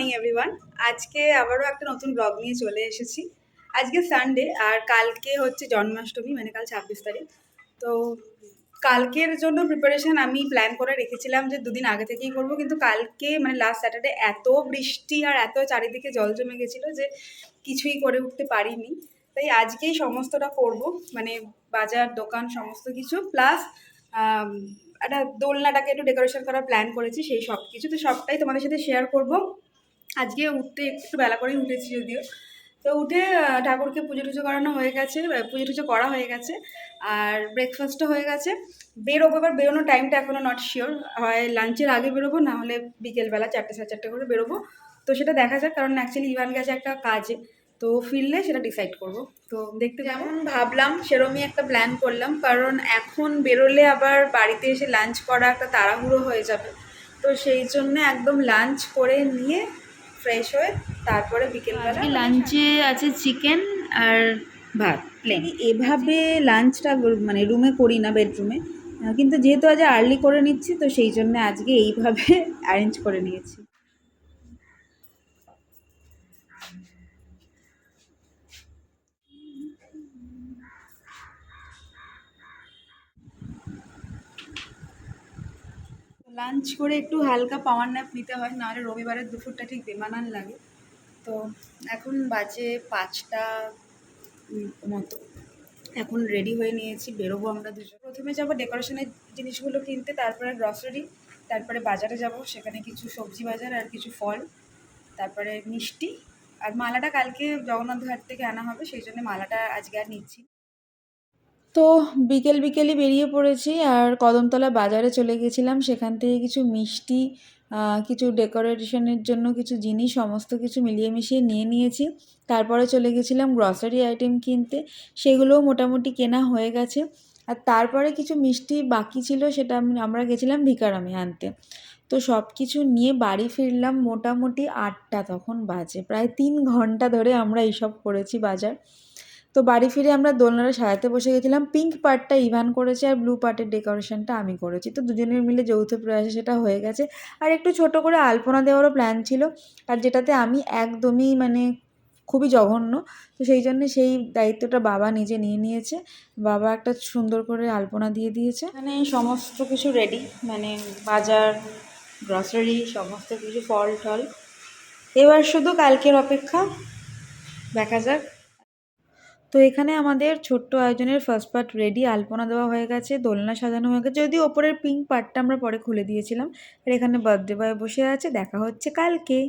Morning everyone. আজকে আবারও একটা নতুন ব্লগ নিয়ে চলে এসেছি। আজকে সানডে আর কালকে হচ্ছে জন্মাষ্টমী, মানে কাল 26 তারিখ। তো কালকের জন্য প্রিপারেশন আমি প্ল্যান করে রেখেছিলাম যে দুদিন আগে থেকেই করব, কিন্তু কালকে মানে লাস্ট স্যাটারডে এত বৃষ্টি আর এত চারিদিকে জল জমে গেছিলো যে কিছুই করে উঠতে পারিনি। তাই আজকেই সমস্তটা করব, মানে বাজার দোকান সমস্ত কিছু প্লাস একটা দোলনাটাকে একটু ডেকোরেশন করার প্ল্যান করেছি, সেই সব কিছু তো সবটাই তোমাদের সাথে শেয়ার করব। আজকে উঠতে একটু বেলা করেই উঠেছি যদিও। তো উঠে ঠাকুরকে পুজো টুজো করানো হয়ে গেছে, পুজো টুজো করা হয়ে গেছে, আর ব্রেকফাস্টও হয়ে গেছে। বেরোবো, এবার বেরোনোর টাইমটা এখনও নট শিওর, হয় লাঞ্চের আগে বেরোবো, না হলে বিকেলবেলা 4টে সাড়ে 4টে করে বেরোবো। তো সেটা দেখা যাক, কারণ অ্যাকচুয়ালি ইভান গেছে একটা কাজে, তো ফিরলে সেটা ডিসাইড করব। তো দেখতে যেমন ভাবলাম সেরমই একটা প্ল্যান করলাম, কারণ এখন বেরোলে আবার বাড়িতে এসে লাঞ্চ করা একটা তাড়াহুড়ো হয়ে যাবে। তো সেই জন্য একদম লাঞ্চ করে নিয়ে ফ্রেশ হয়ে তারপরে বিকেলবেলা লাঞ্চে আছে চিকেন আর ভাত প্লেন। এভাবে লাঞ্চটা মানে রুমে করি না, বেডরুমে, কিন্তু যেহেতু আজ আর্লি করে নিচ্ছি তো সেই জন্য আজকে এইভাবে অ্যারেঞ্জ করে নিয়েছি। লাঞ্চ করে একটু হালকা পাওয়ার ন্যাপ নিতে হয়, নাহলে রবিবারের দুপুরটা ঠিক বেমানান লাগে। তো এখন বাজে 5টা মতো, এখন রেডি হয়ে নিয়েছি, বেরোবো আমরা দুজন। প্রথমে যাবো ডেকোরেশনের জিনিসগুলো কিনতে, তারপরে গ্রসারি, তারপরে বাজারে যাব, সেখানে কিছু সবজি বাজার আর কিছু ফল, তারপরে মিষ্টি। আর মালাটা কালকে জগন্নাথ ঘাট থেকে আনা হবে, সেই জন্য মালাটা আজকে আর নিচ্ছি। তো বিকেলই বেরিয়ে পড়েছি আর কদমতলা বাজারে চলে গেছিলাম, সেখান থেকে কিছু মিষ্টি, কিছু ডেকোরেশনের জন্য কিছু জিনিস, সমস্ত কিছু মিলিয়ে মিশিয়ে নিয়ে নিয়েছি। তারপরে চলে গেছিলাম গ্রসারি আইটেম কিনতে, সেগুলোও মোটামুটি কেনা হয়ে গেছে। আর তারপরে কিছু মিষ্টি বাকি ছিল, সেটা আমরা গেছিলাম ভিকারামে আনতে। তো সব কিছু নিয়ে বাড়ি ফিরলাম মোটামুটি 8টা তখন বাজে, প্রায় 3 ঘন্টা ধরে আমরা এইসব করেছি বাজার। তো বাড়ি ফিরে আমরা দোলনাটা সাজাতে বসে গেছিলাম। পিঙ্ক পার্টটা ইভান করেছে আর ব্লু পার্টের ডেকোরেশনটা আমি করেছি, তো দুজনের মিলে যৌথ প্রয়াসে সেটা হয়ে গেছে। আর একটু ছোট করে আলপনা দেওয়ারও প্ল্যান ছিল, আর যেটাতে আমি একদমই মানে খুবই জঘন্য, তো সেই জন্য সেই দায়িত্বটা বাবা নিজে নিয়ে নিয়েছে। বাবা একটা সুন্দর করে আলপনা দিয়ে দিয়েছে। মানে সমস্ত কিছু রেডি, মানে বাজার, গ্রসারি, সমস্ত কিছু ফল টল। এবার শুধু কালকের অপেক্ষা, দেখা যাক। তো এখানে আমাদের ছোট্ট আয়োজনের ফার্স্ট পার্ট রেডি, আলপনা দেওয়া হয়ে গেছে, দোলনা সাজানো হয়ে গেছে, যদিও ওপরের পিঙ্ক পার্টটা আমরা পরে খুলে দিয়েছিলাম। আর এখানে বার্থডে বয় বসে আছে, দেখা হচ্ছে কালকে।